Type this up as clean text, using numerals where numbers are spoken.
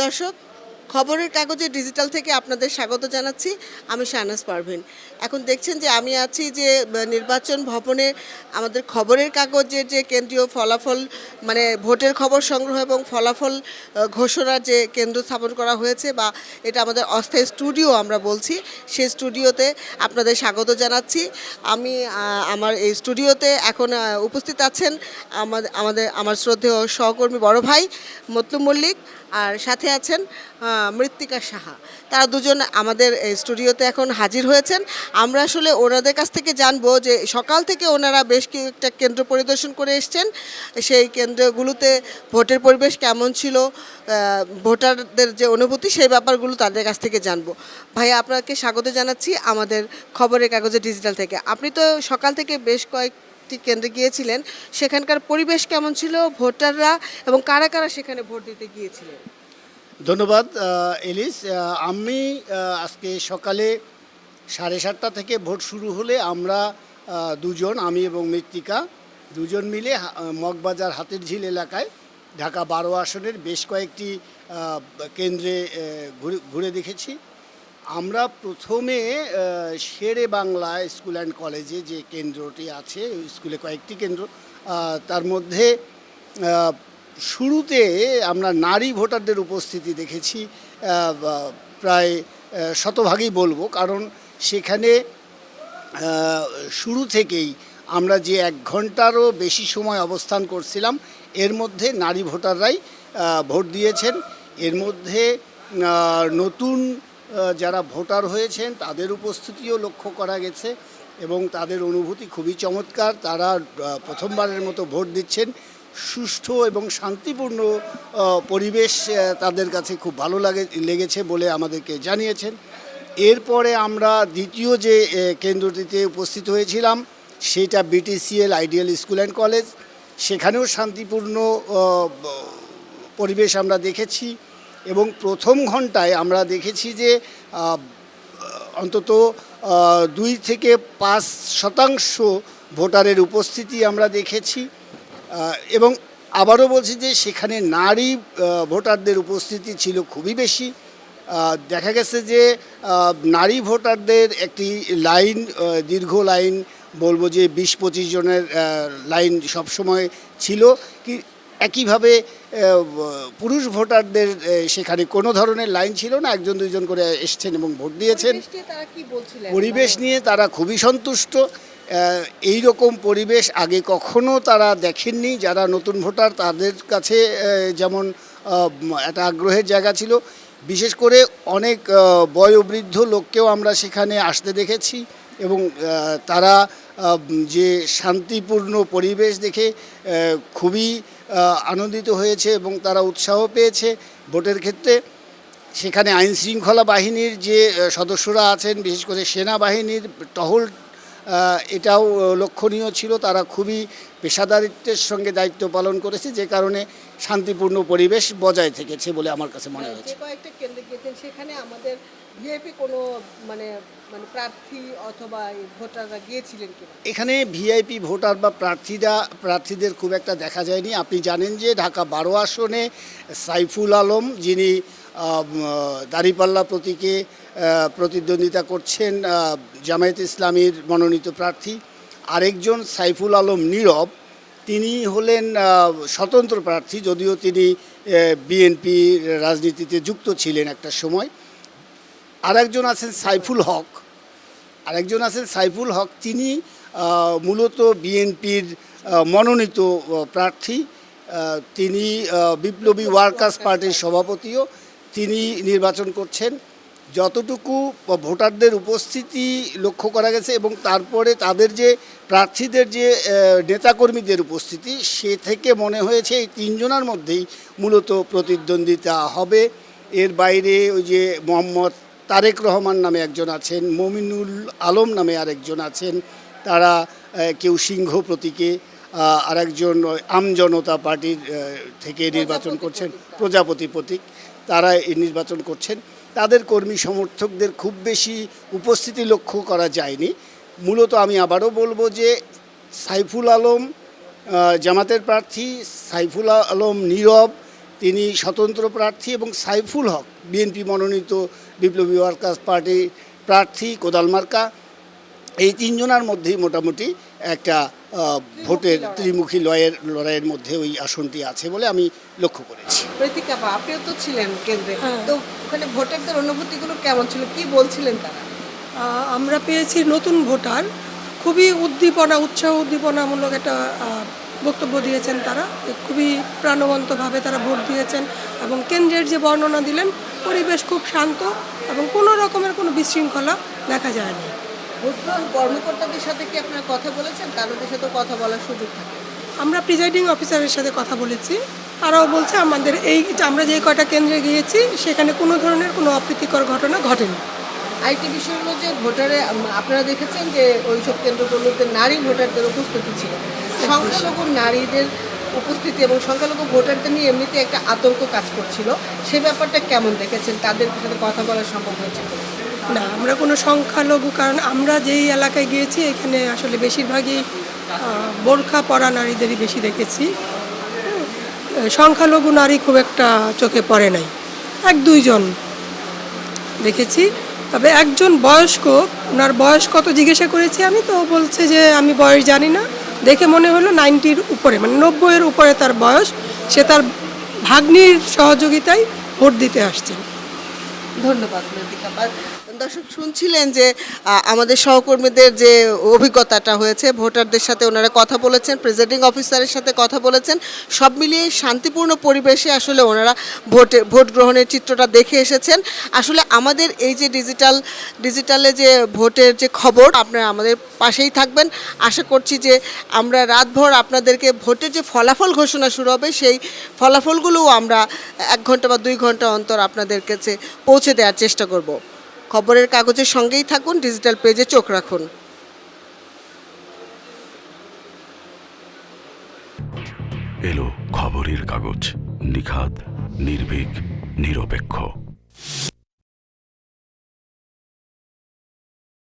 দর্শক, খবরের কাগজে ডিজিটাল থেকে আপনাদের স্বাগত জানাচ্ছি। আমি শাহনাজ পারভীন। এখন দেখছেন যে আমি আছি যে নির্বাচন ভবনে আমাদের খবরের কাগজের যে কেন্দ্রীয় ফলাফল মানে ভোটের খবর সংগ্রহ এবং ফলাফল ঘোষণার যে কেন্দ্র স্থাপন করা হয়েছে বা এটা আমাদের অস্থায়ী স্টুডিও আমরা বলছি, সেই স্টুডিওতে আপনাদের স্বাগত জানাচ্ছি। আমি আমার এই স্টুডিওতে এখন উপস্থিত আছেন আমার শ্রদ্ধেয় সহকর্মী বড় ভাই মতলুব মল্লিক, আর সাথে আছেন মৃত্তিকা সাহা। তারা দুজন আমাদের এই স্টুডিওতে এখন হাজির হয়েছেন। আমরা আসলে ওনাদের কাছ থেকে জানবো যে সকাল থেকে ওনারা বেশ কয়েকটা কেন্দ্র পরিদর্শন করে এসছেন, সেই কেন্দ্রগুলোতে ভোটের পরিবেশ কেমন ছিল, ভোটারদের যে অনুভূতি, সেই ব্যাপারগুলো তাদের কাছ থেকে জানবো। ভাইয়া, আপনাকে স্বাগত জানাচ্ছি আমাদের খবরের কাগজে ডিজিটাল থেকে। আপনি তো সকাল থেকে বেশ কয়েকটি কেন্দ্রে গিয়েছিলেন, সেখানকার পরিবেশ কেমন ছিল, ভোটাররা এবং কারা কারা সেখানে ভোট দিতে গিয়েছিলেন? ধন্যবাদ এলিস। আমি আজকে সকালে 7:30 থেকে ভোট শুরু হলে আমরা দুজন, আমি এবং মৃত্তিকা দুজন মিলে মগবাজার হাতিরঝিল এলাকায় ঢাকা 12 আসনের বেশ কয়েকটি কেন্দ্রে ঘুরে দেখেছি। আমরা প্রথমে শেরে বাংলা স্কুল অ্যান্ড কলেজে যে কেন্দ্রটি আছে, ওই স্কুলে কয়েকটি কেন্দ্র, তার মধ্যে শুরুতে আমরা নারী ভোটারদের উপস্থিতি দেখেছি প্রায় শতভাগই বলবো, কারণ সেখানে শুরু থেকেই আমরা যে 1 ঘন্টারও বেশি সময় অবস্থান করছিলাম, এর মধ্যে নারী ভোটাররাই ভোট দিয়েছেন। এর মধ্যে নতুন যারা ভোটার হয়েছেন তাদের উপস্থিতিও লক্ষ্য করা গেছে এবং তাদের অনুভূতি খুবই চমৎকার। তারা প্রথমবারের মতো ভোট দিচ্ছেন। সুষ্ঠু এবং শান্তিপূর্ণ পরিবেশ তাদের কাছে খুব ভালো লেগেছে বলে আমাদেরকে জানিয়েছেন। এরপরে আমরা দ্বিতীয় যে কেন্দ্রটিতে উপস্থিত হয়েছিলাম সেটা BTCL ideal school and college. সেখানেও শান্তিপূর্ণ পরিবেশ আমরা দেখেছি এবং প্রথম ঘন্টায় আমরা দেখেছি যে অন্তত 2 থেকে 5% ভোটারের উপস্থিতি আমরা দেখেছি এবং আবারও বলছি যে সেখানে নারী ভোটারদের উপস্থিতি ছিল খুবই বেশি। দেখা গেছে যে নারী ভোটারদের একটি লাইন, দীর্ঘ লাইন, বলবো যে 20-25 জনের লাইন সবসময় ছিল, কি একইভাবে পুরুষ ভোটারদের সেখানে কোনো ধরনের লাইন ছিল না, 1-2 করে এসছেন এবং ভোট দিয়েছেন। পরিবেশ নিয়ে তারা খুবই সন্তুষ্ট। এই রকম পরিবেশ আগে কখনো তারা দেখেননি। যারা নতুন ভোটার তাদের কাছে যেমন একটা আগ্রহের জায়গা ছিল, বিশেষ করে অনেক বয়োবৃদ্ধ লোককেও আমরা সেখানে আসতে দেখেছি এবং তারা যে শান্তিপূর্ণ পরিবেশ দেখে খুবই আনন্দিত হয়েছে এবং তারা উৎসাহ পেয়েছে ভোটের ক্ষেত্রে। সেখানে আইনশৃঙ্খলা বাহিনীর যে সদস্যরা আছেন, বিশেষ করে সেনাবাহিনীর টহল, এটাও লক্ষণীয় ছিল। তারা খুবই পেশাদারিত্বের সঙ্গে দায়িত্ব পালন করেছে, যে কারণে শান্তিপূর্ণ পরিবেশ বজায় থেকেছে বলে আমার কাছে মনে হয়েছে। কয়েকটা কেন্দ্রে গিয়েছেন, সেখানে আমাদের ভিআইপি কোনো মানে প্রার্থী অথবা ভোটাররা গিয়েছিলেন কিনা? এখানে ভিআইপি ভোটার বা প্রার্থীদের খুব একটা দেখা যায়নি। আপনি জানেন যে ঢাকা 12 আসনে সাইফুল আলম, যিনি দাঁড়িপাল্লা প্রতীকে প্রতিদ্বন্দ্বিতা করছেন, জামায়াত ইসলামীর মনোনীত প্রার্থী। আরেকজন সাইফুল আলম নীরব, তিনি হলেন স্বতন্ত্র প্রার্থী, যদিও তিনি বিএনপি রাজনীতিতে যুক্ত ছিলেন একটা সময়। আরেকজন আছেন সাইফুল হক, তিনি মূলত বিএনপির মনোনীত প্রার্থী। তিনি বিপ্লবী ওয়ার্কার্স পার্টির সভাপতিও, তিনি নির্বাচন করছেন। যতটুকু ভোটারদের উপস্থিতি লক্ষ্য করা গেছে এবং তারপরে তাদের যে প্রার্থীদের যে নেতাকর্মীদের উপস্থিতি, সে থেকে মনে হয়েছে এই 3 জনের মধ্যেই মূলত প্রতিদ্বন্দ্বিতা হবে। এর বাইরে ওই যে মোহাম্মদ তারেক রহমান নামে একজন আছেন, মমিনুল আলম নামে আরেকজন আছেন, তারা কেউ সিংহ প্রতীকে, আরেকজন আমজনতা পার্টির থেকে নির্বাচন করছেন, প্রজাপতি প্রতীক, তারা এই নির্বাচন করছেন। তাদের কর্মী সমর্থকদের খুব বেশি উপস্থিতি লক্ষ্য করা যায়নি। মূলত আমি আবারও বলবো যে সাইফুল আলম জামাতের প্রার্থী, সাইফুল আলম নীরব, তিনি স্বতন্ত্র প্রার্থী এবং সাইফুল হক বিএনপি মনোনীত বিপ্লবী ওয়ার্কার্স পার্টি প্রার্থী কোদাল মার্কা। এই তিনজনের মধ্যেই মোটামুটি একটা ভোটের ত্রিমুখী লড়াইয়ের মধ্যে ওই আসনটি আছে বলে আমি লক্ষ্য করেছি। প্রীতিকা আপা, আপনিও তো ছিলেন কেন্দ্রে, তো ওখানে ভোটারদের অনুভূতিগুলো কেমন ছিল, কি বলছিলেন তারা? আমরা পেয়েছি নতুন ভোটার, খুবই উৎসাহ উদ্দীপনামূলক একটা বক্তব্য দিয়েছেন তারা, খুবই প্রাণবন্তভাবে তারা ভোট দিয়েছেন এবং কেন্দ্রের যে বর্ণনা দিলেন পরিবেশ খুব শান্ত এবং কোনো রকমের কোনো বিশৃঙ্খলা দেখা যায়নি। ভোটগ্রহণ কর্মকর্তাদের সাথে কি আপনারা কথা বলেছেন? তাদের সাথে কথা বলার সুযোগ থাকে? আমরা প্রিজাইডিং অফিসারের সাথে কথা বলেছি, তারাও বলছে আমাদের আমরা যে কয়টা কেন্দ্রে গিয়েছি সেখানে কোনো ধরনের কোনো অপ্রীতিকর ঘটনা ঘটেনি। আরেকটি বিষয় হলো যে ভোটারে আপনারা দেখেছেন যে ওইসব কেন্দ্রগুলোতে নারী ভোটারদের উপস্থিতি ছিল, সংখ্যালঘু নারীদের উপস্থিতি এবং সংখ্যালঘু ভোটারদের নিয়ে এমনিতে একটা আতঙ্ক কাজ করছিল, সে ব্যাপারটা কেমন দেখেছেন? তাদের সাথে কথা বলা সম্ভব হয়েছে? না, আমরা কোনো সংখ্যালঘু, কারণ আমরা যেই এলাকায় গিয়েছি এখানে আসলে বেশিরভাগই বোরখা পরা নারীদেরই বেশি দেখেছি। সংখ্যালঘু নারী খুব একটা চোখে পড়ে নাই, 1-2 জন দেখেছি। তবে একজন বয়স্ক, ওনার বয়স কত জিজ্ঞাসা করেছি আমি, তো বলছে যে আমি বয়স জানি না, দেখে মনে হলো 90-র উপরে, মানে 90-এর উপরে তার বয়স। সে তার ভাগ্নির সহযোগিতায় ভোট দিতে আসছেন। ধন্যবাদ প্রীতিকা। দর্শক শুনছিলেন যে আমাদের সহকর্মীদের যে অভিজ্ঞতাটা হয়েছে, ভোটারদের সাথে ওনারা কথা বলেছেন, প্রিজাইডিং অফিসারের সাথে কথা বলেছেন, সব মিলিয়ে শান্তিপূর্ণ পরিবেশে আসলে ওনারা ভোট গ্রহণের চিত্রটা দেখে এসেছেন। আসলে আমাদের এই যে ডিজিটালে যে ভোটের যে খবর, আপনারা আমাদের পাশেই থাকবেন। আশা করছি যে আমরা রাতভর আপনাদেরকে ভোটের যে ফলাফল ঘোষণা শুরু হবে সেই ফলাফলগুলোও আমরা 1 ঘন্টা বা 2 ঘন্টা অন্তর আপনাদের কাছে পৌঁছে দেওয়ার চেষ্টা করব। খবরের কাগজের সঙ্গেই থাকুন, ডিজিটাল পেজে চোখ রাখুন। এলো খবরের কাগজ, নিখাত, নির্ভীক, নিরপেক্ষ।